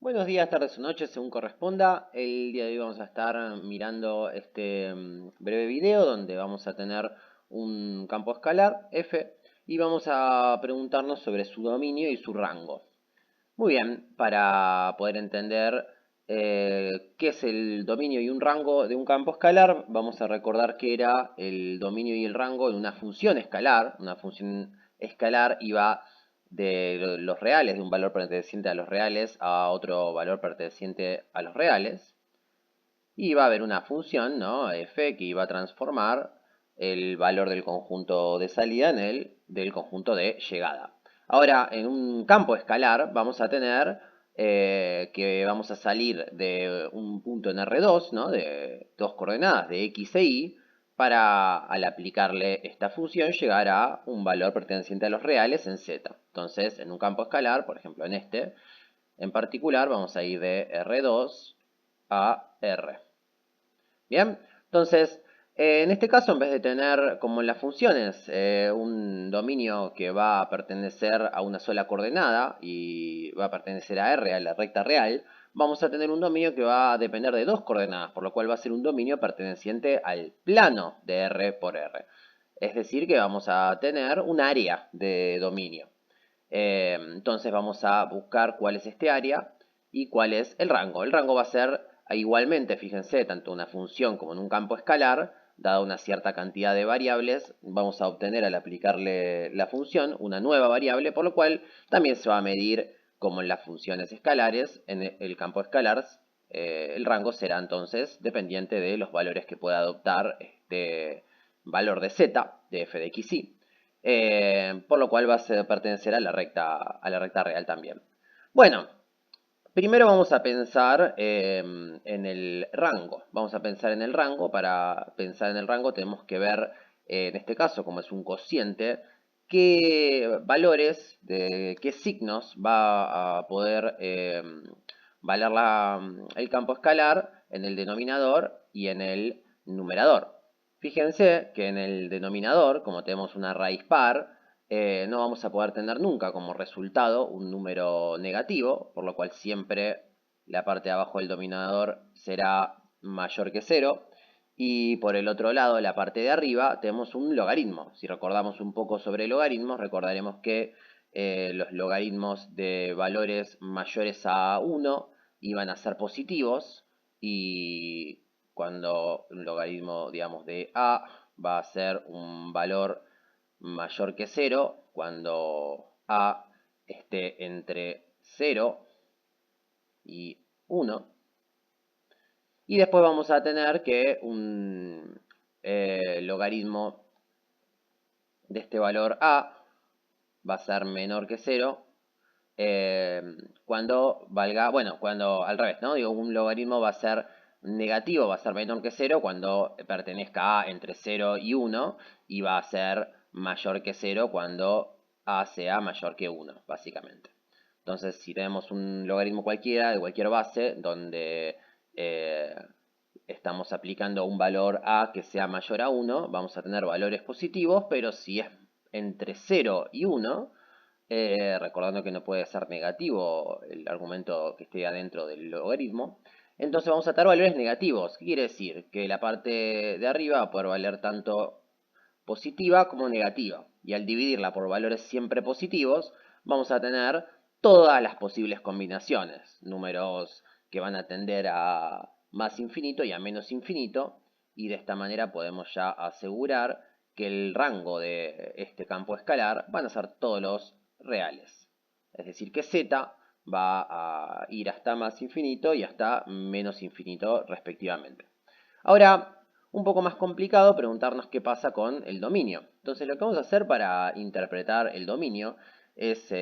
Buenos días, tardes o noches, según corresponda. El día de hoy vamos a estar mirando este breve video donde vamos a tener un campo escalar, f, y vamos a preguntarnos sobre su dominio y su rango. Muy bien, para poder entender qué es el dominio y un rango de un campo escalar, vamos a recordar que era el dominio y el rango de una función escalar. Una función escalar iba de los reales, de un valor perteneciente a los reales, a otro valor perteneciente a los reales. Y va a haber una función, ¿no? F, que iba a transformar el valor del conjunto de salida en el del conjunto de llegada. Ahora, en un campo escalar vamos a tener que vamos a salir de un punto en R2, ¿no? De dos coordenadas de X e Y, para al aplicarle esta función llegar a un valor perteneciente a los reales en Z. Entonces, en un campo escalar, por ejemplo en este, en particular vamos a ir de R2 a R. Bien, entonces, en este caso, en vez de tener, como en las funciones, un dominio que va a pertenecer a una sola coordenada y va a pertenecer a R, a la recta real, vamos a tener un dominio que va a depender de dos coordenadas, por lo cual va a ser un dominio perteneciente al plano de R por R. Es decir, que vamos a tener un área de dominio. Entonces vamos a buscar cuál es este área y cuál es el rango. El rango va a ser igualmente, fíjense, tanto una función como en un campo escalar, dada una cierta cantidad de variables, vamos a obtener al aplicarle la función una nueva variable, por lo cual también se va a medir como en las funciones escalares, en el campo escalar, el rango será entonces dependiente de los valores que pueda adoptar este valor de z, de f de x, y por lo cual va a pertenecer a la recta real también. Bueno, primero vamos a pensar en el rango. Vamos a pensar en el rango. Para pensar en el rango tenemos que ver, en este caso, como es un cociente, qué valores, de qué signos va a poder valer el campo escalar en el denominador y en el numerador. Fíjense que en el denominador, como tenemos una raíz par, no vamos a poder tener nunca como resultado un número negativo, por lo cual siempre la parte de abajo del denominador será mayor que cero. Y por el otro lado, la parte de arriba, tenemos un logaritmo. Si recordamos un poco sobre logaritmos, recordaremos que los logaritmos de valores mayores a 1 iban a ser positivos, y cuando un logaritmo, digamos, de a va a ser un valor mayor que cero cuando a esté entre cero y uno. Y después vamos a tener que un logaritmo de este valor a va a ser menor que cero eh, cuando valga, bueno, cuando al revés, ¿no? Digo, un logaritmo va a ser negativo, va a ser menor que cero cuando pertenezca a entre cero y uno, y va a ser mayor que cero cuando a sea mayor que uno, básicamente. Entonces, si tenemos un logaritmo cualquiera, de cualquier base, donde eh, estamos aplicando un valor a que sea mayor a uno, vamos a tener valores positivos, pero si es entre cero y uno, recordando que no puede ser negativo el argumento que esté adentro del logaritmo, entonces vamos a tener valores negativos. ¿Qué quiere decir? Que la parte de arriba va a poder valer tanto positiva como negativa. Y al dividirla por valores siempre positivos, vamos a tener todas las posibles combinaciones. Números que van a tender a más infinito y a menos infinito. Y de esta manera podemos ya asegurar que el rango de este campo escalar van a ser todos los reales. Es decir, que z va a ir hasta más infinito y hasta menos infinito respectivamente. Ahora, un poco más complicado preguntarnos qué pasa con el dominio. Entonces, lo que vamos a hacer para interpretar el dominio es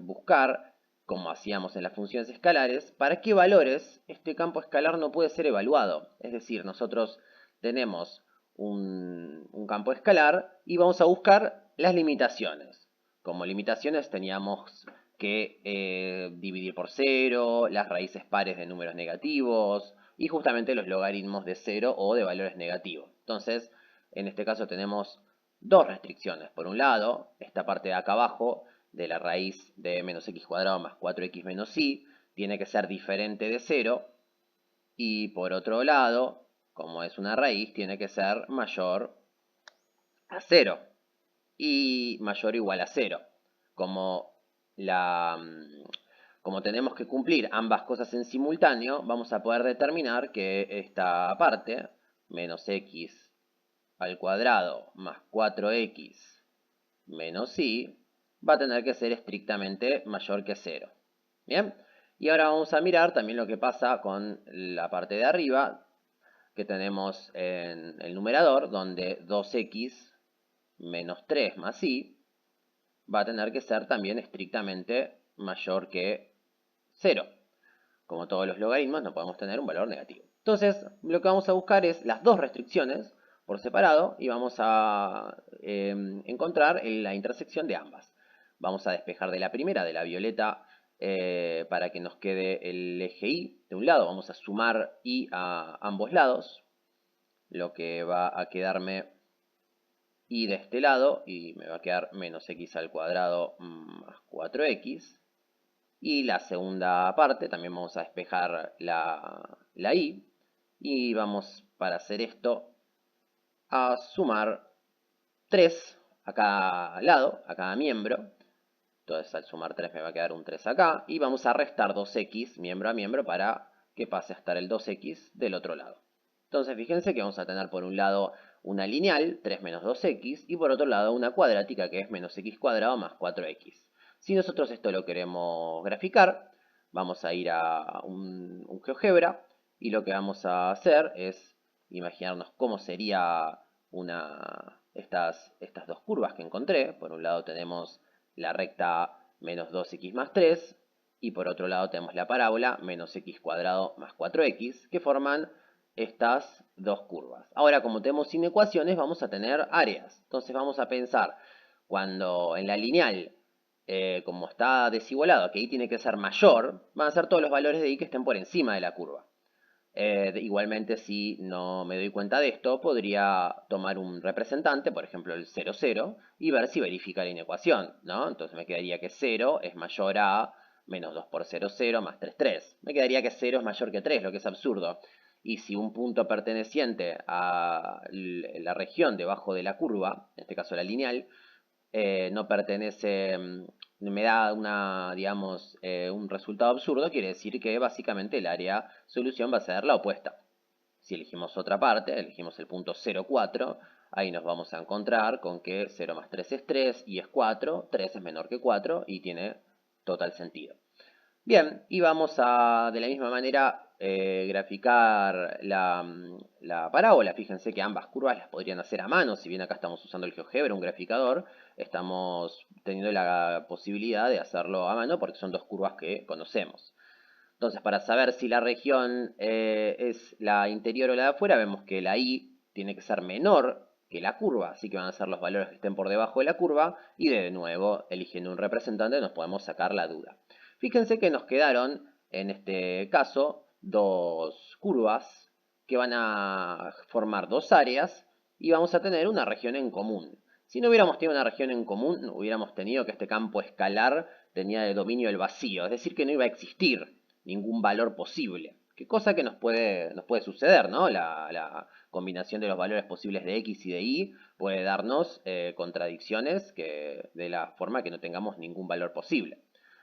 buscar, como hacíamos en las funciones escalares, para qué valores este campo escalar no puede ser evaluado. Es decir, nosotros tenemos un campo escalar y vamos a buscar las limitaciones. Como limitaciones teníamos que dividir por cero, las raíces pares de números negativos y justamente los logaritmos de cero o de valores negativos. Entonces, en este caso tenemos dos restricciones. Por un lado, esta parte de acá abajo de la raíz de menos x cuadrado más 4x menos y tiene que ser diferente de 0. Y por otro lado, como es una raíz, tiene que ser mayor a 0 y mayor o igual a 0. Como, como tenemos que cumplir ambas cosas en simultáneo, vamos a poder determinar que esta parte, menos x al cuadrado más 4x menos y, va a tener que ser estrictamente mayor que 0. Bien, y ahora vamos a mirar también lo que pasa con la parte de arriba, que tenemos en el numerador, donde 2x menos 3 más y va a tener que ser también estrictamente mayor que 0. Como todos los logaritmos, no podemos tener un valor negativo. Entonces, lo que vamos a buscar es las dos restricciones por separado y vamos a encontrar la intersección de ambas. Vamos a despejar de la primera, de la violeta, para que nos quede el eje y. De un lado vamos a sumar y a ambos lados, lo que va a quedarme y de este lado, y me va a quedar menos x al cuadrado más 4x. Y la segunda parte, también vamos a despejar la y. Y vamos, para hacer esto, a sumar 3 a cada lado, a cada miembro. Entonces al sumar 3 me va a quedar un 3 acá. Y vamos a restar 2x miembro a miembro para que pase a estar el 2x del otro lado. Entonces fíjense que vamos a tener por un lado una lineal, 3 menos 2x, y por otro lado una cuadrática que es menos x cuadrado más 4x. Si nosotros esto lo queremos graficar, vamos a ir a un GeoGebra y lo que vamos a hacer es imaginarnos cómo sería estas dos curvas que encontré. Por un lado tenemos la recta menos 2x más 3 y por otro lado tenemos la parábola menos x cuadrado más 4x que forman estas dos curvas. Ahora, como tenemos inecuaciones, vamos a tener áreas. Entonces vamos a pensar cuando en la lineal, como está desigualado, que y tiene que ser mayor, van a ser todos los valores de y que estén por encima de la curva. Igualmente, si no me doy cuenta de esto, podría tomar un representante, por ejemplo el 0, 0, y ver si verifica la inecuación, ¿no? Entonces me quedaría que 0 es mayor a menos 2 por 0, 0, más 3, 3. Me quedaría que 0 es mayor que 3, lo que es absurdo. Y si un punto perteneciente a la región debajo de la curva, en este caso la lineal, no pertenece, me da digamos, un resultado absurdo, quiere decir que básicamente el área solución va a ser la opuesta. Si elegimos otra parte, elegimos el punto 0, 4, ahí nos vamos a encontrar con que 0 más 3 es 3 y es 4, 3 es menor que 4 y tiene total sentido. Bien, y vamos a de la misma manera graficar la parábola. Fíjense que ambas curvas las podrían hacer a mano, si bien acá estamos usando el GeoGebra, un graficador, estamos teniendo la posibilidad de hacerlo a mano porque son dos curvas que conocemos. Entonces, para saber si la región es la interior o la de afuera, vemos que la y tiene que ser menor que la curva, así que van a ser los valores que estén por debajo de la curva, y de nuevo, eligiendo un representante, nos podemos sacar la duda. Fíjense que nos quedaron, en este caso, dos curvas que van a formar dos áreas y vamos a tener una región en común. Si no hubiéramos tenido una región en común, hubiéramos tenido que este campo escalar tenía de dominio el vacío, es decir, que no iba a existir ningún valor posible. ¿Qué cosa que nos puede suceder, ¿no? La combinación de los valores posibles de x y de y puede darnos contradicciones de la forma que no tengamos ningún valor posible.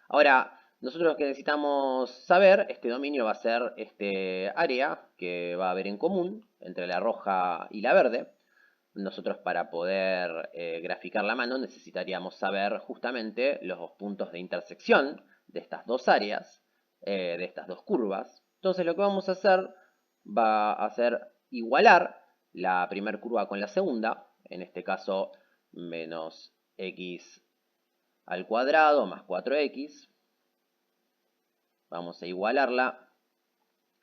Ahora, nosotros lo que necesitamos saber, este dominio va a ser este área que va a haber en común entre la roja y la verde. Nosotros para poder graficar la mano necesitaríamos saber justamente los puntos de intersección de estas dos áreas, de estas dos curvas. Entonces lo que vamos a hacer va a ser igualar la primera curva con la segunda, en este caso menos x al cuadrado más 4x. Vamos a igualarla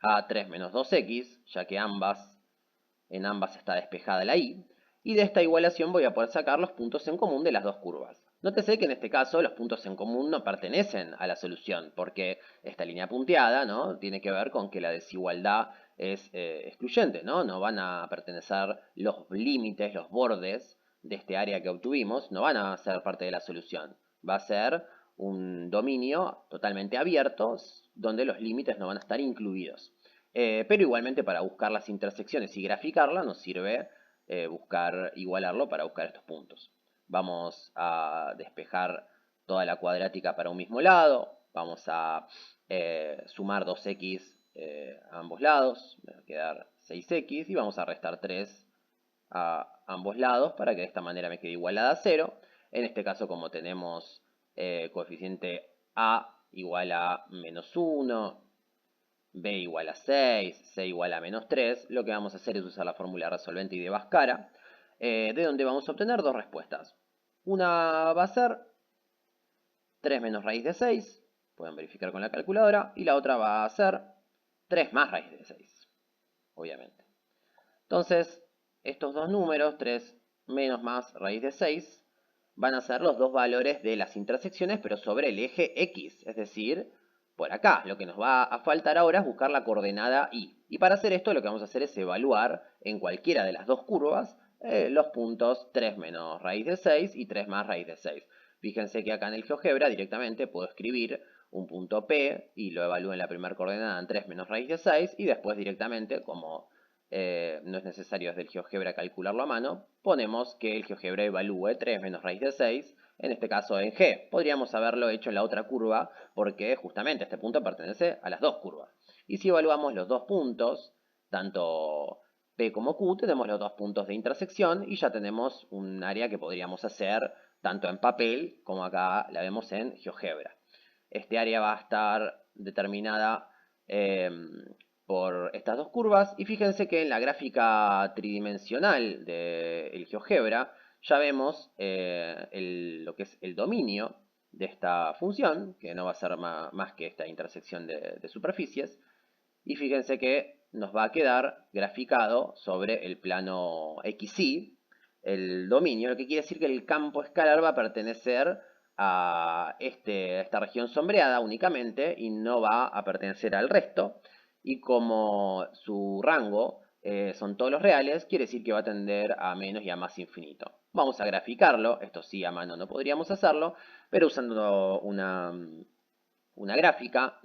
a 3 menos 2x, ya que en ambas está despejada la y. Y de esta igualación voy a poder sacar los puntos en común de las dos curvas. Nótese que en este caso los puntos en común no pertenecen a la solución, porque esta línea punteada, ¿no?, tiene que ver con que la desigualdad es excluyente, ¿no? No van a pertenecer los límites, los bordes de este área que obtuvimos, no van a ser parte de la solución. Va a ser un dominio totalmente abierto donde los límites no van a estar incluidos. Pero igualmente para buscar las intersecciones y graficarla nos sirve buscar igualarlo para buscar estos puntos. Vamos a despejar toda la cuadrática para un mismo lado. Vamos a sumar 2x a ambos lados. Me va a quedar 6x y vamos a restar 3 a ambos lados para que de esta manera me quede igualada a 0. En este caso, como tenemos coeficiente a igual a menos 1, b igual a 6, c igual a menos 3, lo que vamos a hacer es usar la fórmula resolvente y de Bhaskara, de donde vamos a obtener dos respuestas. Una va a ser 3 menos raíz de 6, pueden verificar con la calculadora, y la otra va a ser 3 más raíz de 6, obviamente. Entonces, estos dos números, 3 menos más raíz de 6, van a ser los dos valores de las intersecciones, pero sobre el eje X, es decir, por acá. Lo que nos va a faltar ahora es buscar la coordenada Y. Y para hacer esto lo que vamos a hacer es evaluar en cualquiera de las dos curvas los puntos 3 menos raíz de 6 y 3 más raíz de 6. Fíjense que acá en el GeoGebra directamente puedo escribir un punto P y lo evalúo en la primera coordenada en 3 menos raíz de 6 y después directamente, como no es necesario desde el GeoGebra calcularlo a mano, ponemos que el GeoGebra evalúe 3 menos raíz de 6, en este caso en G. Podríamos haberlo hecho en la otra curva porque justamente este punto pertenece a las dos curvas. Y si evaluamos los dos puntos, tanto P como Q, tenemos los dos puntos de intersección y ya tenemos un área que podríamos hacer tanto en papel como acá la vemos en GeoGebra. Este área va a estar determinada por estas dos curvas y fíjense que en la gráfica tridimensional del GeoGebra ya vemos lo que es el dominio de esta función, que no va a ser más que esta intersección de superficies, y fíjense que nos va a quedar graficado sobre el plano XY el dominio, lo que quiere decir que el campo escalar va a pertenecer a esta región sombreada únicamente y no va a pertenecer al resto. Y como su rango son todos los reales, quiere decir que va a tender a menos y a más infinito. Vamos a graficarlo, esto sí a mano no podríamos hacerlo, pero usando una gráfica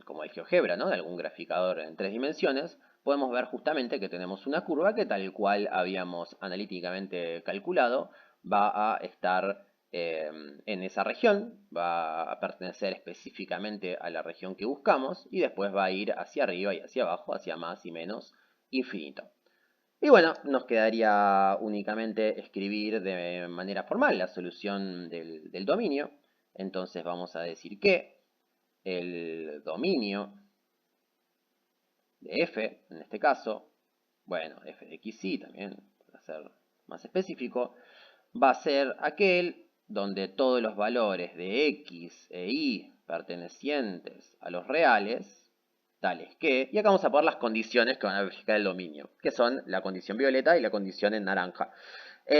como el GeoGebra, ¿no? De algún graficador en 3 dimensiones, podemos ver justamente que tenemos una curva que tal cual habíamos analíticamente calculado, va a estar en esa región, va a pertenecer específicamente a la región que buscamos y después va a ir hacia arriba y hacia abajo, hacia más y menos infinito. Y bueno, nos quedaría únicamente escribir de manera formal la solución del dominio. Entonces vamos a decir que el dominio de f, en este caso, bueno, f de xy también, para ser más específico, va a ser aquel donde todos los valores de x e y pertenecientes a los reales, tales que, y acá vamos a poner las condiciones que van a verificar el dominio, que son la condición violeta y la condición en naranja.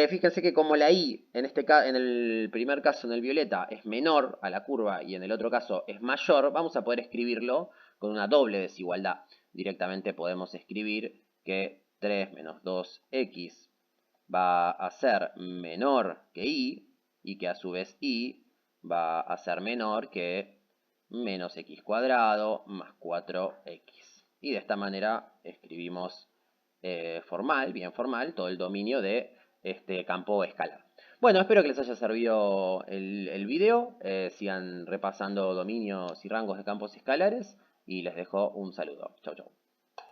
Fíjense que como la y en el primer caso en el violeta es menor a la curva y en el otro caso es mayor, vamos a poder escribirlo con una doble desigualdad. Directamente podemos escribir que 3 menos 2x va a ser menor que y que a su vez y va a ser menor que menos x cuadrado más 4x. Y de esta manera escribimos bien formal, todo el dominio de este campo escalar. Bueno, espero que les haya servido el video. Sigan repasando dominios y rangos de campos escalares y les dejo un saludo. Chau, chau.